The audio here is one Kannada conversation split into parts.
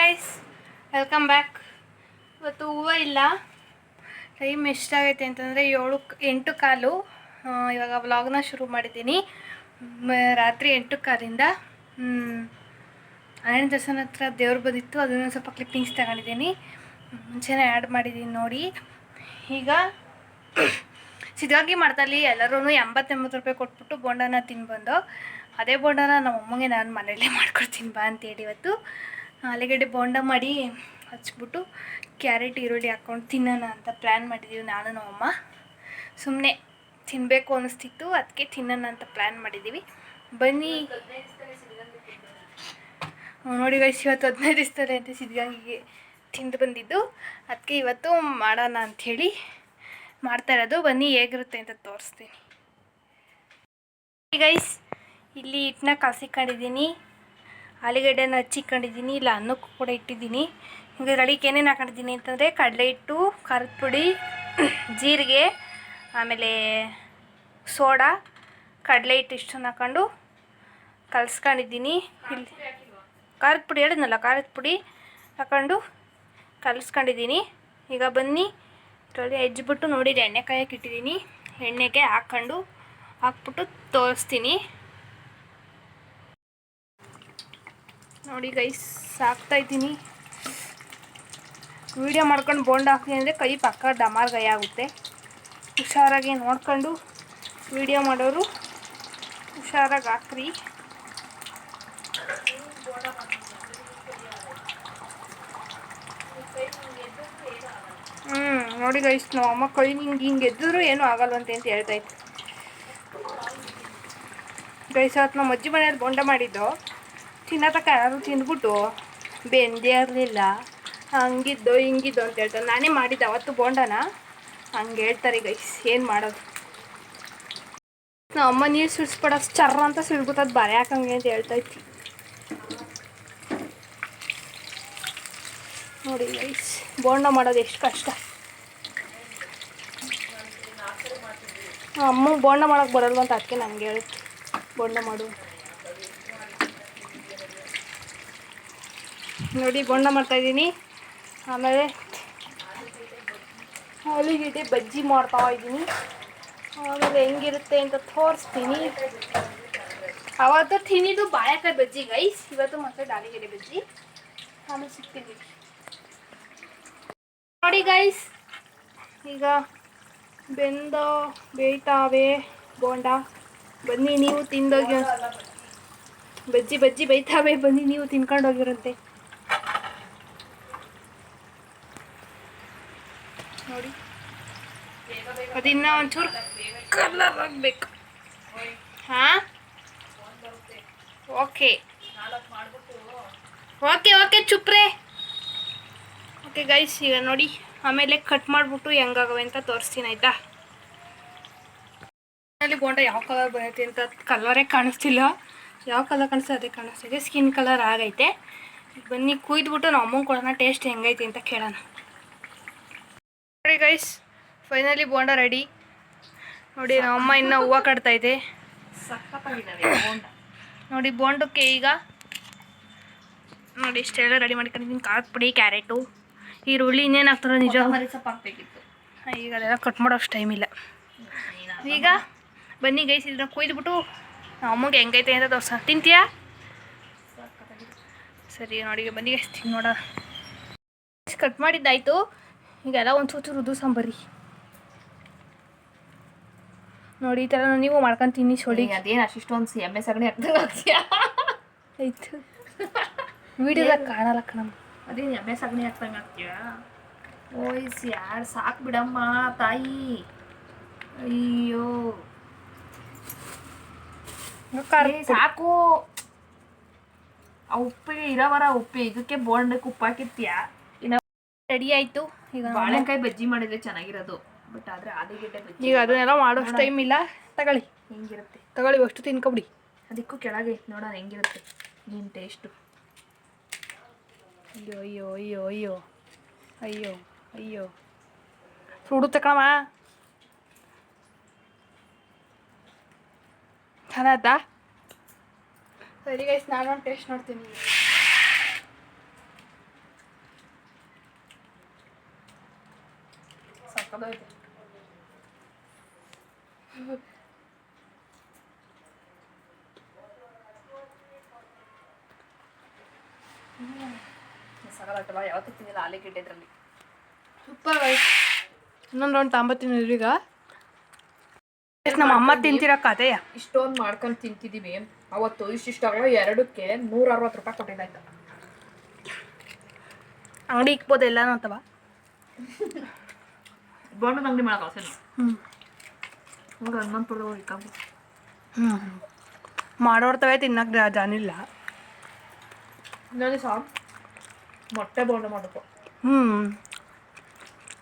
Guys, welcome back. ಇವತ್ತು ಹೂವು ಇಲ್ಲ. ಟೈಮ್ ಎಷ್ಟಾಗೈತೆ ಅಂತಂದರೆ 8:15. ಇವಾಗ ವ್ಲಾಗ್ನ ಶುರು ಮಾಡಿದ್ದೀನಿ. ರಾತ್ರಿ 8:15 ಅಣ್ಣನ ದೇವಸ್ಥಾನ ಹತ್ರ ದೇವ್ರು ಬಂದಿತ್ತು, ಅದನ್ನು ಸ್ವಲ್ಪ ಕ್ಲಿಪ್ಪಿಂಗ್ಸ್ ತಗೊಂಡಿದ್ದೀನಿ. ಮುಂಚೆನೇ ಆ್ಯಡ್ ಮಾಡಿದ್ದೀನಿ ನೋಡಿ. ಈಗ ಸಿದ್ಧವಾಗಿ ಮಾಡ್ತಾಯಿಲ್ಲಿ ಎಲ್ಲರೂ 80 ರೂಪಾಯಿ ಕೊಟ್ಬಿಟ್ಟು ಬೋಂಡನ ತಿನ್ಬಂದು. ಅದೇ ಬೋಂಡನ ನಮ್ಮ ಅಮ್ಮಗೆ ನಾನು ಮನೆಯಲ್ಲೇ ಮಾಡ್ಕೊಡ್ತೀನಿ ಬಾ ಅಂತೇಳಿ ಇವತ್ತು ಆಲೂಗಡ್ಡೆ ಬೋಂಡ ಮಾಡಿ ಹಚ್ಬಿಟ್ಟು ಕ್ಯಾರೆಟ್ ಈರುಳ್ಳಿ ಹಾಕ್ಕೊಂಡು ತಿನ್ನೋಣ ಅಂತ ಪ್ಲ್ಯಾನ್ ಮಾಡಿದ್ದೀವಿ. ನಾನು ನಮ್ಮಮ್ಮ ಸುಮ್ಮನೆ ತಿನ್ನಬೇಕು ಅನ್ನಿಸ್ತಿತ್ತು, ಅದಕ್ಕೆ ತಿನ್ನೋಣ ಅಂತ ಪ್ಲ್ಯಾನ್ ಮಾಡಿದ್ದೀವಿ. ಬನ್ನಿ ನೋಡಿ ಗೈಸ್, ಇವತ್ತು 15 ದಿವಸ ಅಂತ ಸಿದ್ಧಗಂಗೆಗೆ ತಿಂದು ಬಂದಿದ್ದು, ಅದಕ್ಕೆ ಇವತ್ತು ಮಾಡೋಣ ಅಂಥೇಳಿ ಮಾಡ್ತಾ ಇರೋದು. ಬನ್ನಿ ಹೇಗಿರುತ್ತೆ ಅಂತ ತೋರಿಸ್ತೀನಿ ಗೈಸ್. ಇಲ್ಲಿ ಹಿಟ್ಟನ್ನ ಕಲಸಿಕೊಂಡಿದ್ದೀನಿ, ಆಲೂಗಡ್ಡೆನ ಹಚ್ಚಿಕೊಂಡಿದ್ದೀನಿ, ಇಲ್ಲ ಅನ್ನಕ್ಕೂ ಕೂಡ ಇಟ್ಟಿದ್ದೀನಿ. ಈಗ ಇದರೊಳಗೆ ಏನೇನು ಹಾಕೊಂಡಿದ್ದೀನಿ ಅಂತಂದರೆ ಕಡಲೆ ಹಿಟ್ಟು, ಖಾರದ ಪುಡಿ, ಜೀರಿಗೆ, ಆಮೇಲೆ ಸೋಡಾ, ಕಡಲೆ ಹಿಟ್ಟು ಇಷ್ಟನ್ನು ಹಾಕೊಂಡು ಕಲಸ್ಕೊಂಡಿದ್ದೀನಿ. ಇಲ್ಲಿ ಖಾರದ ಪುಡಿ ಹೇಳಿದ್ನಲ್ಲ, ಖಾರದ ಪುಡಿ ಹಾಕೊಂಡು ಕಲಸ್ಕೊಂಡಿದ್ದೀನಿ. ಈಗ ಬನ್ನಿ ಇದರಲ್ಲಿ ಹೆಜ್ಜಿಬಿಟ್ಟು ನೋಡಿ, ಎಣ್ಣೆ ಕಾಯಕ್ಕೆ ಇಟ್ಟಿದ್ದೀನಿ. ಎಣ್ಣೆಗೆ ಹಾಕ್ಬಿಟ್ಟು ತೋರಿಸ್ತೀನಿ ನೋಡಿ ಗೈಸ್. ಹಾಕ್ತಾಯಿದ್ದೀನಿ. ವೀಡಿಯೋ ಮಾಡ್ಕೊಂಡು ಬೋಂಡ ಹಾಕ್ತೀನಿ ಅಂದರೆ ಕೈ ಪಕ್ಕ ಡಮಾರ್ ಗೈ ಆಗುತ್ತೆ. ಹುಷಾರಾಗಿ ನೋಡ್ಕೊಂಡು ವೀಡಿಯೋ ಮಾಡೋರು ಹುಷಾರಾಗಿ ಹಾಕ್ರಿ. ನೋಡಿ ಗೈಸ್, ನಾವು ಅಮ್ಮ ಕೈ ಹಿಂಗೆ ಎದ್ದರೂ ಏನೂ ಆಗಲ್ವಂತೆ ಅಂತ ಹೇಳ್ತಾಯಿತ್ತು ಗೈಸ್. ಅವತ್ತು ನಮ್ಮ ಅಜ್ಜಿ ಮನೇಲಿ ಬೋಂಡ ಮಾಡಿದ್ದು ತಿನ್ನತಕ್ಕ ಯಾರು ತಿಂದ್ಬಿಟ್ಟು ಬೆಂದೇ ಇರಲಿಲ್ಲ, ಹಂಗಿದ್ದು ಹಿಂಗಿದ್ದು ಅಂತ ಹೇಳ್ತಾರೆ. ನಾನೇ ಮಾಡಿದ್ದೆ ಅವತ್ತು ಬೋಂಡನ, ಹಂಗೆ ಹೇಳ್ತಾರೆ ಗೈಸ್. ಏನು ಮಾಡೋದು, ನಮ್ಮ ಅಮ್ಮ ನೀರು ಸುರಿಸ್ಬಿಡೋ ಚರ್ರ ಅಂತ ಸುರಿಗುತ್ತದು ಬರೆ ಹಾಕಂಗೆ ಅಂತ ಹೇಳ್ತಾಯಿತ್ತು ನೋಡಿ ಗೈಸ್. ಬೋಂಡ ಮಾಡೋದು ಎಷ್ಟು ಕಷ್ಟ. ಅಮ್ಮ ಬೋಂಡ ಮಾಡೋಕ್ಕೆ ಬರಲ್ವ ಅಂತ ಅದಕ್ಕೆ ನನಗೆ ಹೇಳುತ್ತೆ ಬೋಂಡ ಮಾಡು ನೋಡಿ. ಬೋಂಡ ಮಾಡ್ತಾಯಿದ್ದೀನಿ. ಆಮೇಲೆ ಆಲೂಗಡ್ಡೆ ಬಜ್ಜಿ ಮಾಡ್ತಾಯಿದ್ದೀನಿ. ಆಮೇಲೆ ಹೆಂಗಿರುತ್ತೆ ಅಂತ ತೋರಿಸ್ತೀನಿ. ಅವತ್ತು ತಿನ್ನಿದ್ದು ಬಾಳೆಕಾಯಿ ಬಜ್ಜಿ ಗೈಸ್, ಇವತ್ತು ಮತ್ತೆ ಆಲೂಗಡ್ಡೆ ಬಜ್ಜಿ. ಆಮೇಲೆ ಸಿಗ್ತೀನಿ ನೋಡಿ ಗೈಸ್. ಈಗ ಬೇಯ್ತಾವೆ ಬೋಂಡ. ಬನ್ನಿ ನೀವು ತಿಂದೋಗಿ. ಬಜ್ಜಿ ಬೇಯ್ತಾವೆ, ಬನ್ನಿ ನೀವು ತಿನ್ಕೊಂಡು ಹೋಗಿರಂತೆ ನೋಡಿ. ಅದಿನ್ನ ಒಂಚೂರು ಕಲರ್ ಆಗಬೇಕು. ಹಾಂ, ಓಕೆ ಓಕೆ ಓಕೆ ಚುಪ್ರೆ. ಓಕೆ ಗೈಸ್, ಈಗ ನೋಡಿ ಆಮೇಲೆ ಕಟ್ ಮಾಡಿಬಿಟ್ಟು ಹೆಂಗಾಗವೆ ಅಂತ ತೋರಿಸ್ತೀನಿ ಆಯಿತಾ. ಅಲ್ಲಿ ಬೋಂಡ ಯಾವ ಕಲರ್ ಬರುತ್ತೆ ಅಂತ ಕಲರೇ ಕಾಣಿಸ್ತಿಲ್ಲ. ಯಾವ ಕಲರ್ ಕಾಣಿಸ್ತದೆ ಅದೇ ಕಾಣಿಸ್ತಿದೆ. ಸ್ಕಿನ್ ಕಲರ್ ಆಗೈತೆ. ಬನ್ನಿ ಕುಯ್ದುಬಿಟ್ಟು ನಾವು ಅಮ್ಮಂಗೆ ಕೊಡೋಣ, ಟೇಸ್ಟ್ ಹೆಂಗೈತೆ ಅಂತ ಕೇಳೋಣ ನೋಡಿ ಗೈಸ್. ಫೈನಲಿ ಬೋಂಡ ರೆಡಿ ನೋಡಿ. ನಮ್ಮಮ್ಮ ಇನ್ನೂ ಹೂವು ಕಟ್ತಾಯಿದೆ ನೋಡಿ. ಬೋಂಡಕ್ಕೆ ಈಗ ನೋಡಿ ಇಷ್ಟೆಲ್ಲ ರೆಡಿ ಮಾಡ್ಕೊಂಡಿದ್ದೀನಿ. ಖಾರದ ಪುಡಿ, ಕ್ಯಾರೆಟು, ಈರುಳ್ಳಿ, ಇನ್ನೇನು ಹಾಕ್ತಾರೆ ನಿಜ ಸೊಪ್ಪು ಹಾಕಬೇಕಿತ್ತು. ಈಗ ಅದೆಲ್ಲ ಕಟ್ ಮಾಡೋ ಅಷ್ಟು ಟೈಮ್ ಇಲ್ಲ. ಈಗ ಬನ್ನಿ ಗೈಸ್, ಇದನ್ನ ಕುಯ್ದುಬಿಟ್ಟು ನಮ್ಮ ಅಮ್ಮಗೆ ಹೆಂಗೈತೆ ಅಂತ ತೋರ್ಸ. ತಿಂತೀಯಾ? ಸರಿ ನೋಡಿ, ಬನ್ನಿ ಗೈಸ್ ನೋಡ. ಕಟ್ ಮಾಡಿದ್ದಾಯಿತು. ಈಗೆಲ್ಲ ಒಂದು ಚೂರು ಉದು ಸಾಂಬಾರಿ ನೋಡಿ. ಈ ಥರ ನೀವು ಮಾಡ್ಕೊಂಡು ತಿನ್ನಿ. ಸೊಡಿ ಅದೇನು ಅಷ್ಟಿಷ್ಟೊಂದು ಎಮ್ಮೆ ಸಗಣಿ ಹಾಕ್ದಂಗೆ ಆಗ್ತೀಯಾ? ಆಯಿತು, ವೀಡಿಯೋದಾಗ ಕಾಣಲ್ಲ ಕಣಮ್ಮ. ಅದೇನು ಎಮ್ಮೆ ಸಗಣಿ ಹಾಕ್ದಂಗೆ ಆಗ್ತೀಯಾ? ಓಯ್ಸ್ ಯಾರು ಸಾಕು ಬಿಡಮ್ಮ ತಾಯಿ. ಅಯ್ಯೋ ಸಾಕು. ಆ ಉಪ್ಪಿಗೆ ಇರೋವರ ಉಪ್ಪಿ, ಇದಕ್ಕೆ ಬೋಂಡಕ್ಕೆ ಉಪ್ಪು ಹಾಕಿರ್ತೀಯಾ? ಇನ್ನು ರೆಡಿ ಆಯಿತು. ಈಗ ಬಾಳೆಕಾಯಿ ಬಜ್ಜಿ ಮಾಡಿದ್ರೆ ಚೆನ್ನಾಗಿರೋದು, ಬಟ್ ಆದರೆ ಆಲೂಗಡ್ಡೆ ಬಜ್ಜಿ ಈಗ ಅದನ್ನೆಲ್ಲ ಮಾಡೋಷ್ಟು ಟೈಮ್ ಇಲ್ಲ. ತಗೊಳ್ಳಿ, ಹೆಂಗಿರುತ್ತೆ ತಗೊಳ್ಳಿ, ಅಷ್ಟು ತಿನ್ಕೊಬಿಡಿ. ಅದಕ್ಕೂ ಕೆಳಗೆ ನೋಡೋಣ ಹೆಂಗಿರುತ್ತೆ ನಿನ್ನ ಟೇಸ್ಟು. ಅಯ್ಯೋ ಅಯ್ಯೋ ಅಯ್ಯೋ ಅಯ್ಯೋ ಅಯ್ಯೋ ಅಯ್ಯೋ ಸುಡು ತಗೊಳಮ್ಮ. ಚೆನ್ನಾಯ್ತಾ? ಸರಿ ಗೈಸ್, ನಾನು ಟೇಸ್ಟ್ ನೋಡ್ತೀನಿ. ಸಕ್ಕದಾಯ್ತು. ಸಗಲಾಟವ ಯಾವತ್ತೂ ತಿಂದಿಲ್ಲ ಆಲೂಗೆಡ್ಡೆ ಇದರಲ್ಲಿ. Super guys. ಇನ್ನೊಂದು ರೌಂಡ್ ತಾಂಬತ್ತೀನಿ ಈಗ. ನಮ್ಮ ಅಮ್ಮ ತಿಂತಿರೋ ಕಥೆಯ ಇಷ್ಟೊಂದು ಮಾಡ್ಕೊಂಡು ತಿಂತಿದ್ದೀವಿ. ಅವತ್ತು ಇಷ್ಟಿಷ್ಟಾಗಲ್ಲ 2ಕ್ಕೆ 160 ರೂಪಾಯಿ ಕೊಟ್ಟಿದ್ದಾಯ್ತು. ಅಂಗಡಿ ಇಕ್ಬೋದು ಎಲ್ಲಾನು ಅಂತವ. ಬೋಂಡದ ಅಂಗಡಿ ಮಾಡೋಕೆ ಹ್ಞೂ ನೋಡಿ ಹನ್ನೊಂದು ತೊಳೆ ಇಕ್ಕಾಬು. ಮಾಡೋರ್ತವೆ ತಿನ್ನಕ್ಕೆ ಜಾನಿಲ್ಲ. ಇನ್ನೊಂದು ಸಾಕು ಮೊಟ್ಟೆ ಬೋಂಡ ಮಾಡಬೇಕು.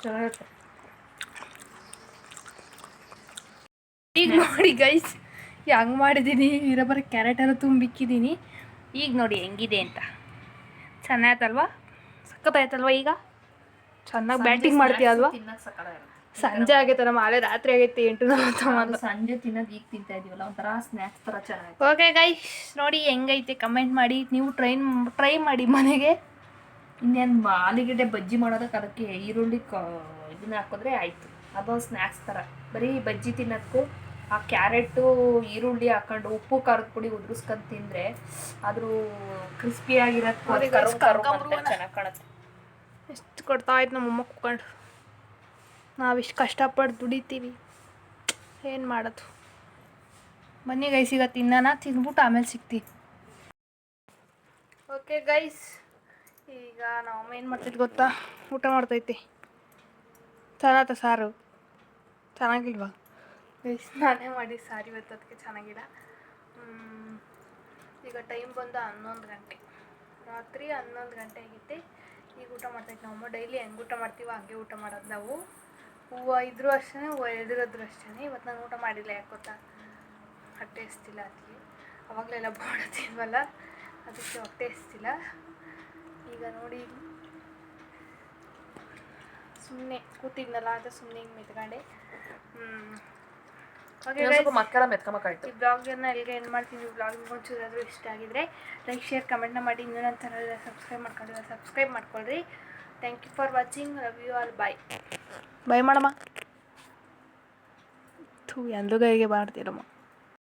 ಚೆನ್ನಾಗಿರುತ್ತೆ. ಈಗ ನೋಡಿ ಗೈಸ್ ಹೆಂಗೆ ಮಾಡಿದ್ದೀನಿ. ಇರೋಬರ ಕ್ಯಾರೆಟ್ ಎಲ್ಲ ತುಂಬಿಕ್ಕಿದ್ದೀನಿ. ಈಗ ನೋಡಿ ಹೆಂಗಿದೆ ಅಂತ. ಚೆನ್ನಾಯ್ತಲ್ವಾ? ಸಖತ್ತಾಯ್ತಲ್ವಾ? ಈಗ ಚೆನ್ನಾಗಿ ಬ್ಯಾಟಿಂಗ್ ಮಾಡ್ತೀಯ ಅಲ್ವಾ? ತಿನ್ನಕ್ಕೆ ಸಕ್ಕತ್ತಾಗಿರುತ್ತೆ. ಸಂಜೆ ಆಗೈತೆ, ನಮ್ಮ ಹಾಳೆ ರಾತ್ರಿ ಆಗೈತೆ 8:40. ಸಂಜೆ ತಿನ್ನೋದು ಈಗ ತಿಂತಾ ಇದೀವಲ್ಲ ಒಂಥರ ಸ್ನ್ಯಾಕ್ಸ್ ಥರ ಚೆನ್ನಾಗಿ. ಓಕೆ ಗೈಸ್ ನೋಡಿ ಹೆಂಗೈತೆ ಕಮೆಂಟ್ ಮಾಡಿ. ನೀವು ಟ್ರೈ ಮಾಡಿ ಮನೆಗೆ. ಇನ್ನೇನು ಆಲೂಗೆಡ್ಡೆ ಬಜ್ಜಿ ಮಾಡೋದಕ್ಕೆ ಅದಕ್ಕೆ ಈರುಳ್ಳಿ ಇದನ್ನ ಹಾಕಿದ್ರೆ ಆಯಿತು. ಅದೊಂದು ಸ್ನ್ಯಾಕ್ಸ್ ಥರ. ಬರೀ ಬಜ್ಜಿ ತಿನ್ನೋದಕ್ಕೂ ಆ ಕ್ಯಾರೆಟು ಈರುಳ್ಳಿ ಹಾಕೊಂಡು ಉಪ್ಪು ಖಾರದ ಪುಡಿ ಉದುರಿಸ್ಕೊಂಡು ತಿಂದರೆ ಅದ್ರ ಕ್ರಿಸ್ಪಿಯಾಗಿರೋದು ಚೆನ್ನಾಗಿ ಕಾಣುತ್ತೆ. ಎಷ್ಟು ಕೊಡ್ತಾ ಇತ್ತು ನಮ್ಮಮ್ಮ ಕುತ್ಕೊಂಡು. ನಾವಿಷ್ಟು ಕಷ್ಟಪಟ್ಟು ದುಡಿತೀವಿ, ಏನು ಮಾಡೋದು. ಬನ್ನಿ ಗೈಸ್ ಈಗ ತಿನ್ನೋಣ. ತಿಂದ್ಬಿಟ್ಟು ಆಮೇಲೆ ಸಿಗ್ತೀವಿ. ಓಕೆ ಗೈಸ್ ಈಗ ನಮ್ಮಮ್ಮ ಏನು ಮಾಡ್ತೈತೆ ಗೊತ್ತಾ? ಊಟ ಮಾಡ್ತೈತೆ. ಚೆನ್ನಾತ ಸಾರು? ಚೆನ್ನಾಗಿಲ್ವಾ ಗೈಸ್? ನಾನೇ ಮಾಡಿ ಸಾರು ಇವತ್ತು, ಅದಕ್ಕೆ ಚೆನ್ನಾಗಿಲ್ಲ. ಈಗ ಟೈಮ್ ಬಂದು 11 ಗಂಟೆ, ರಾತ್ರಿ 11 ಗಂಟೆ ಆಗೈತೆ. ಈಗ ಊಟ ಮಾಡ್ತೈತೆ ನಮ್ಮಮ್ಮ. ಡೈಲಿ ಹೆಂಗೆ ಊಟ ಮಾಡ್ತೀವೋ ಹಂಗೆ ಊಟ ಮಾಡೋದು ನಾವು. ಹೂವು ಇದ್ರೂ ಅಷ್ಟೇ, ಹೂವು ಎದಿರೋದ್ರು ಅಷ್ಟೇ. ಇವತ್ತು ನಾನು ಊಟ ಮಾಡಿಲ್ಲ. ಯಾಕೆ ಗೊತ್ತಾ? ಹೊಟ್ಟೆ ಹಸ್ತಿಲ್ಲ. ಅದಕ್ಕೆ ಅವಾಗಲೆಲ್ಲ ಬಾಡುತ್ತೀವಲ್ಲ, ಅದಕ್ಕೆ ಹೊಟ್ಟೆ ಹಸ್ತಿಲ್ಲ. ಈಗ ನೋಡಿ ಸುಮ್ಮನೆ ಕೂತಿದ್ನಲ್ಲ ಅಂತ ಸುಮ್ಮನೆ ಹಿಂಗೆ ಮೆತ್ಕೊಂಡೆ. ಮಕ್ಕಳ ಮೆತ್ಕೊಂಬಕ್ಕಾಯ್ತು. ಈ ಬ್ಲಾಗನ್ನು ಎಲ್ಲಿಗೆ ಏನು ಮಾಡ್ತೀನಿ. ಬ್ಲಾಗ್ ಒಂಚೂರಾದರೂ ಇಷ್ಟ ಆಗಿದ್ರೆ ಲೈಕ್ ಶೇರ್ ಕಮೆಂಟ್ನ ಮಾಡಿ. ಇನ್ನೂ ನನ್ನ ಚಾನಲ್ ಸಬ್ಸ್ಕ್ರೈಬ್ ಮಾಡ್ಕೊಳ್ರಿ. Thank you for watching. Love you all. Bye ಮಾಡಮ್ಮ. ಎಂದ್ರಿಗೂ ಹೇಗೆ ಮಾಡ್ತೀರಮ್ಮ.